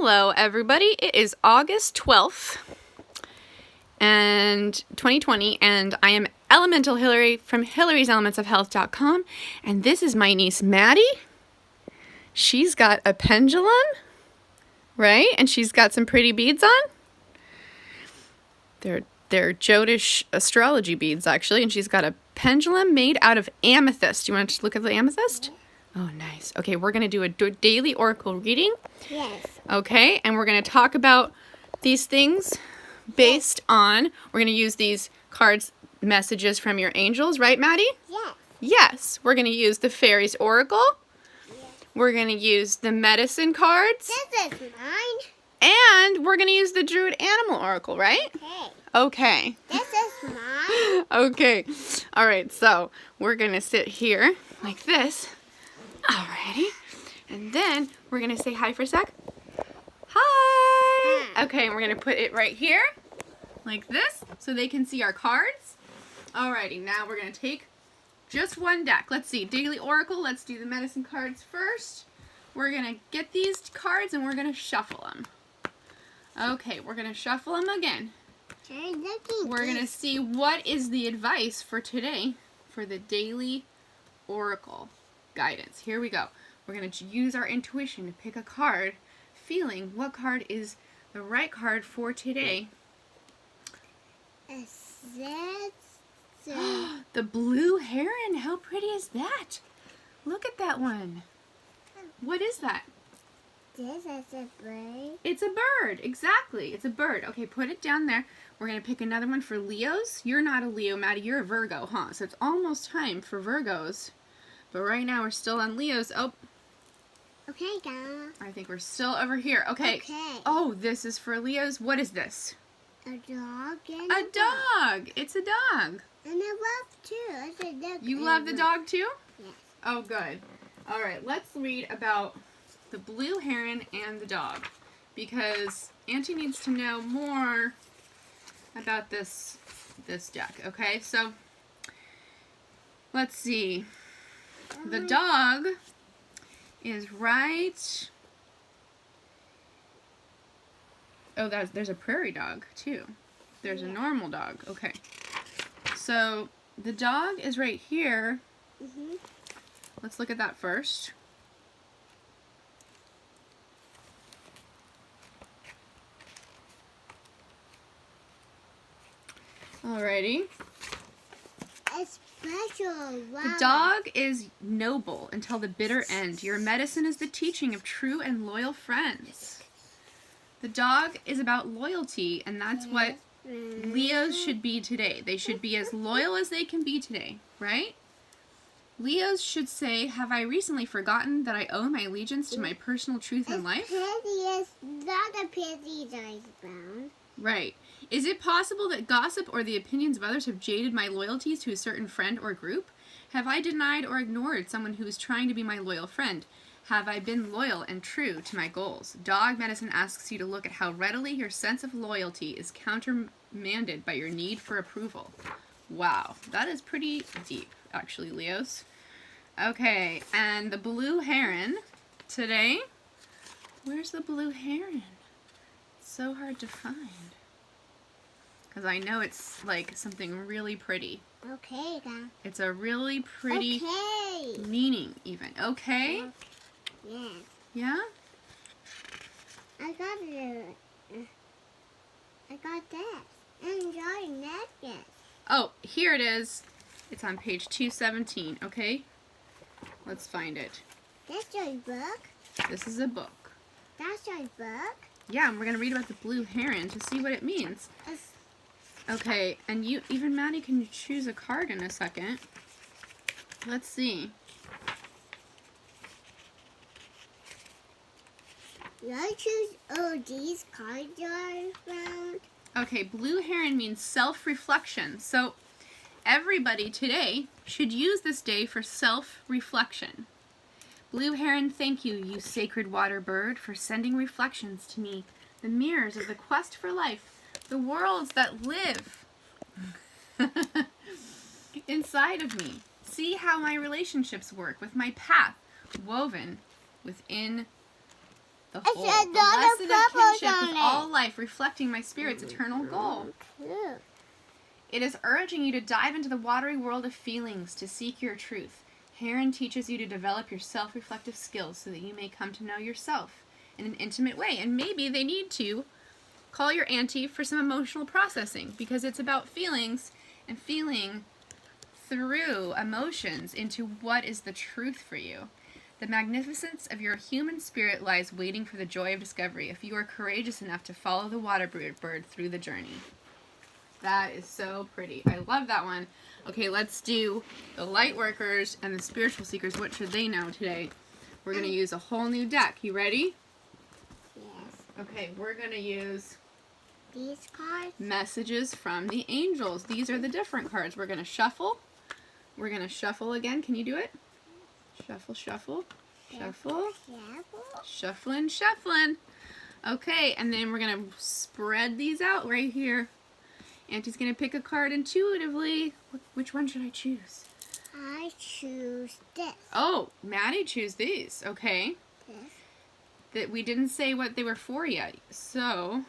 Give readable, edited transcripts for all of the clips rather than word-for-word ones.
Hello, everybody. It is August 12th, and 2020, and I am Elemental Hilary from Hilary'sElementsOfHealth.com, and this is my niece, Maddie. She's got a pendulum, right? And she's got some pretty beads on. They're Jodish astrology beads, actually, and she's got a pendulum made out of amethyst. You want to look at the amethyst? Oh, nice. Okay, we're going to do a daily oracle reading. Yes. Okay, and we're going to talk about these things based on, we're going to use these cards, messages from your angels, right, Maddie? Yes. Yes, we're going to use the Faeries Oracle. Yes. We're going to use the medicine cards. This is mine. And we're going to use the Druid Animal Oracle, right? Okay. Okay. This is mine. Okay. All right, so we're going to sit here like this. Alrighty. And then we're going to say hi for a sec. Hi. Okay, and we're going to put it right here like this so they can see our cards. Alrighty, now we're going to take just one deck. Let's see, Daily Oracle. Let's do the medicine cards first. We're going to get these cards and we're going to shuffle them. Okay, we're going to shuffle them again. We're going to see what is the advice for today for the Daily Oracle guidance. Here we go. We're going to use our intuition to pick a card, feeling what card is the right card for today. The blue heron. How pretty is that? Look at that one. What is that? This is a bird. It's a bird. Exactly. It's a bird. Okay, put it down there. We're going to pick another one for Leos. You're not a Leo, Maddie. You're a Virgo, huh? So it's almost time for Virgos. But right now we're still on Leos. Oh. Okay, Donna. I think we're still over here. Okay. Okay. Oh, this is for Leos. What is this? A dog and A dog. It's a dog. And I love too. It's a dog. You love the dog too? Yes. Oh, good. All right, let's read about the blue heron and the dog, because Auntie needs to know more about this deck. Okay, so let's see. The dog is right. Oh, there's a prairie dog too. There's a normal dog. Okay, so the dog is right here. Mhm. Let's look at that first. Alrighty. It's special. Wow. The dog is noble until the bitter end. Your medicine is the teaching of true and loyal friends. The dog is about loyalty, and that's what Leos should be today. They should be as loyal as they can be today, right? Leos should say, have I recently forgotten that I owe my allegiance to my personal truth in life? It's not a pity that I found. Right. Is it possible that gossip or the opinions of others have jaded my loyalties to a certain friend or group? Have I denied or ignored someone who is trying to be my loyal friend? Have I been loyal and true to my goals? Dog medicine asks you to look at how readily your sense of loyalty is countermanded by your need for approval. Wow, that is pretty deep, actually, Leos. Okay, and the blue heron today. Where's the blue heron? It's so hard to find. Because I know it's like something really pretty. Okay, Dad. It's a really pretty meaning, even. Okay? Yes. Yeah? I got it. I got that. And enjoying that, yes. Oh, here it is. It's on page 217, okay? Let's find it. That's your book? This is a book. That's your book? Yeah, and we're going to read about the blue heron to see what it means. Okay, and even Maddie can choose a card in a second. Let's see. I choose these cards are found. Okay, blue heron means self-reflection. So everybody today should use this day for self-reflection. Blue heron, thank you, you sacred water bird, for sending reflections to me, the mirrors of the quest for life, the worlds that live inside of me. See how my relationships work with my path woven within The It's whole, a the lot of lesson of purples kinship on with it. all life, reflecting my spirit's eternal goal. Cool. It is urging you to dive into the watery world of feelings to seek your truth. Heron teaches you to develop your self-reflective skills so that you may come to know yourself in an intimate way. And maybe they need to call your auntie for some emotional processing, because it's about feelings and feeling through emotions into what is the truth for you. The magnificence of your human spirit lies waiting for the joy of discovery if you are courageous enough to follow the water bird through the journey. That is so pretty. I love that one. Okay, let's do the Lightworkers and the Spiritual Seekers. What should they know today? We're going to use a whole new deck. You ready? Yes. Okay, we're going to use These cards. Messages from the Angels. These are the different cards. We're going to shuffle. We're going to shuffle again. Can you do it? Shuffle, shuffle, shuffle, shuffling, shuffling. Okay, and then we're going to spread these out right here. Auntie's going to pick a card intuitively. Which one should I choose? I choose this. Oh, Maddie choose these. Okay. This. That we didn't say what they were for yet. So,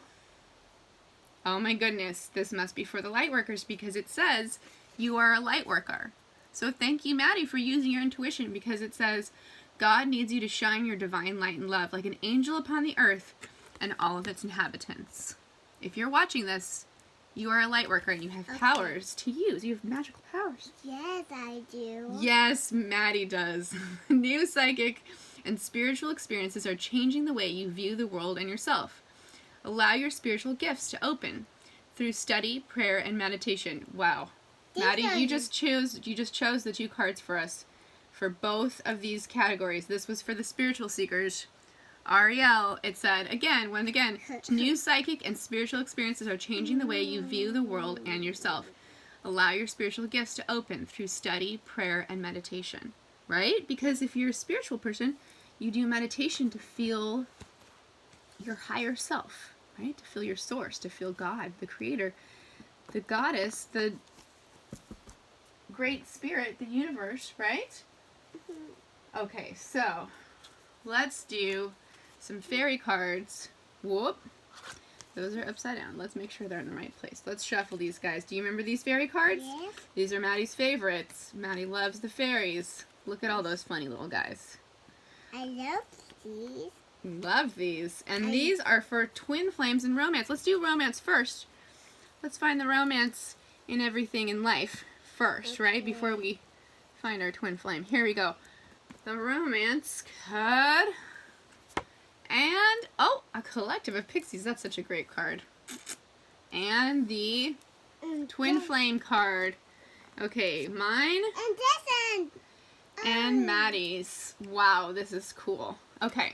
oh my goodness, this must be for the Lightworkers because it says you are a Lightworker. So thank you, Maddie, for using your intuition, because it says God needs you to shine your divine light and love like an angel upon the earth and all of its inhabitants. If you're watching this, you are a Lightworker and you have powers to use. You have magical powers. Yes, I do. Yes, Maddie does. New psychic and spiritual experiences are changing the way you view the world and yourself. Allow your spiritual gifts to open through study, prayer, and meditation. Wow. Maddie, you just chose the two cards for us for both of these categories. This was for the Spiritual Seekers. Ariel, it said, again, new psychic and spiritual experiences are changing the way you view the world and yourself. Allow your spiritual gifts to open through study, prayer, and meditation. Right? Because if you're a spiritual person, you do meditation to feel your higher self, right? To feel your source, to feel God, the creator, the goddess, the great spirit, the universe, right? Okay, so let's do some fairy cards. Whoop. Those are upside down. Let's make sure they're in the right place. Let's shuffle these guys. Do you remember these fairy cards? Yes. These are Maddie's favorites. Maddie loves the fairies. Look at all those funny little guys. I love these. Love these. And these are for twin flames and romance. Let's do romance first. Let's find the romance in everything in life first, right? Before we find our twin flame. Here we go. The romance card. And, oh, a collective of pixies. That's such a great card. And the twin flame card. Okay, mine. And this one. And Maddie's. Wow, this is cool. Okay.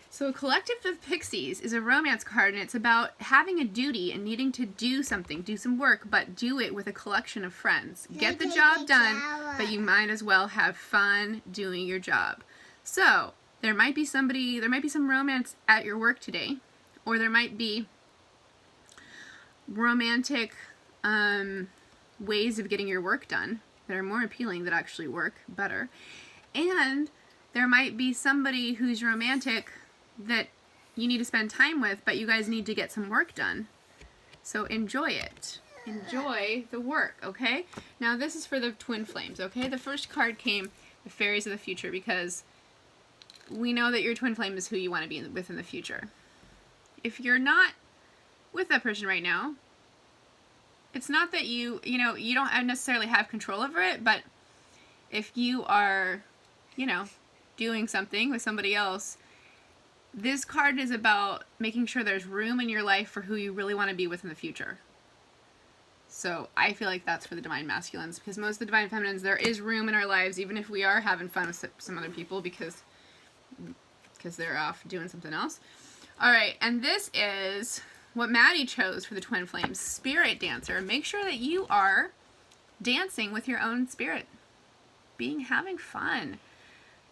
So a collective of pixies is a romance card, and it's about having a duty and needing to do something, do some work, but do it with a collection of friends. Get the job done, but you might as well have fun doing your job. So there might be some romance at your work today, or there might be romantic ways of getting your work done that are more appealing, that actually work better. And there might be somebody who's romantic that you need to spend time with, but you guys need to get some work done. So enjoy it. Enjoy the work, okay? Now this is for the twin flames, okay? The first card came, the Fairies of the Future, because we know that your twin flame is who you want to be with in the future. If you're not with that person right now, it's not that you don't necessarily have control over it, but if you are, doing something with somebody else, this card is about making sure there's room in your life for who you really want to be with in the future. So I feel like that's for the Divine Masculines, because most of the Divine Feminines, there is room in our lives, even if we are having fun with some other people because they're off doing something else. All right, and this is what Maddie chose for the Twin Flames, Spirit Dancer. Make sure that you are dancing with your own spirit, having fun,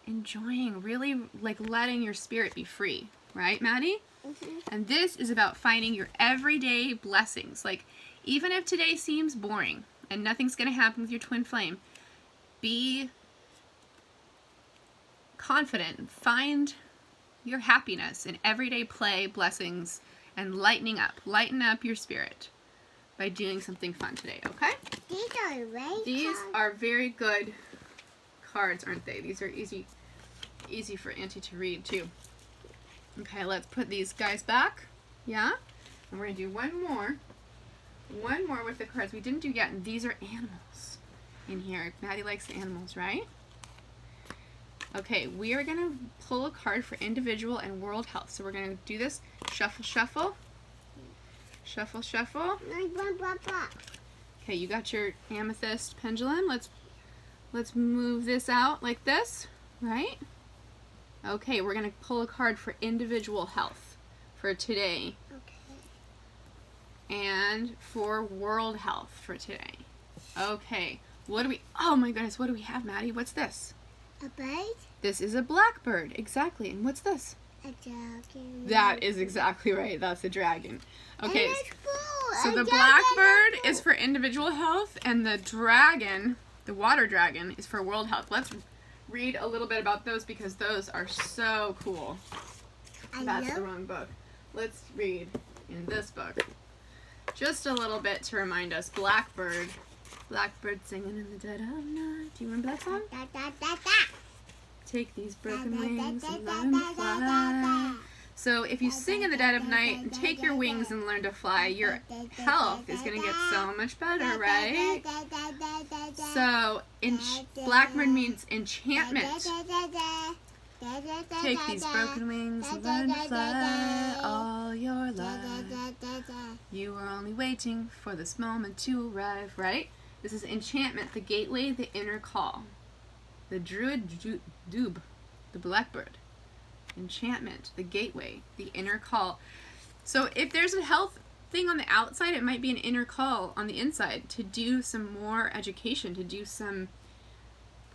enjoying, really letting your spirit be free, right, Maddie? Mm-hmm. And this is about finding your everyday blessings. Even if today seems boring and nothing's going to happen with your twin flame, be confident. Find your happiness in everyday play, blessings, and lighten up your spirit by doing something fun today, okay? These are very good cards, aren't they? These are easy for Auntie to read too. Okay, let's put these guys back. Yeah? And we're going to do one more with the cards we didn't do yet, and these are animals in here. Maddie likes the animals, right? Okay, we are going to pull a card for individual and world health. So we're going to do this. Shuffle, shuffle. Shuffle, shuffle. Okay, you got your amethyst pendulum. Let's move this out like this, right? Okay, we're going to pull a card for individual health for today. And for world health for today. Okay, oh my goodness, what do we have, Maddie? What's this? A bird? This is a blackbird, exactly. And what's this? A dragon. That is exactly right. That's a dragon. Okay, And it's full. so the blackbird is for individual health, and the dragon, the water dragon, is for world health. Let's read a little bit about those because those are so cool. That's the wrong book. Let's read in this book. Just a little bit to remind us. Blackbird singing in the dead of night. Do you remember that song? Take these broken wings and learn to fly. So if you sing in the dead of night and take your wings and learn to fly, your health is going to get so much better, right? So blackbird means enchantment. Take these broken wings and learn to fly all your life. You are only waiting for this moment to arrive, right? This is enchantment, the gateway, the inner call. The Druid doob, the blackbird. Enchantment, the gateway, the inner call. So if there's a health thing on the outside, it might be an inner call on the inside to do some more education, to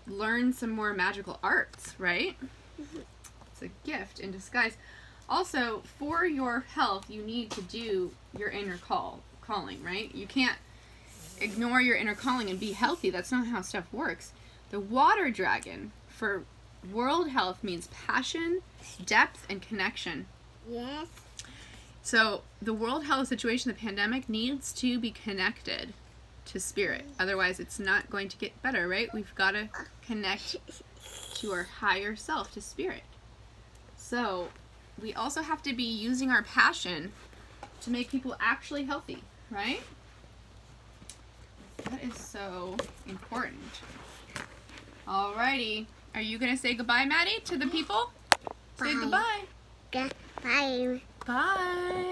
learn some more magical arts, right? It's a gift in disguise. Also, for your health, you need to do your inner calling, right? You can't ignore your inner calling and be healthy. That's not how stuff works. The water dragon for world health means passion, depth, and connection. Yes. So the world health situation, the pandemic, needs to be connected to spirit. Otherwise, it's not going to get better, right? We've got to connect to our higher self, to spirit. So we also have to be using our passion to make people actually healthy, right? That is so important. Alrighty. Are you going to say goodbye, Maddie, to the people? Say goodbye. Goodbye. Bye.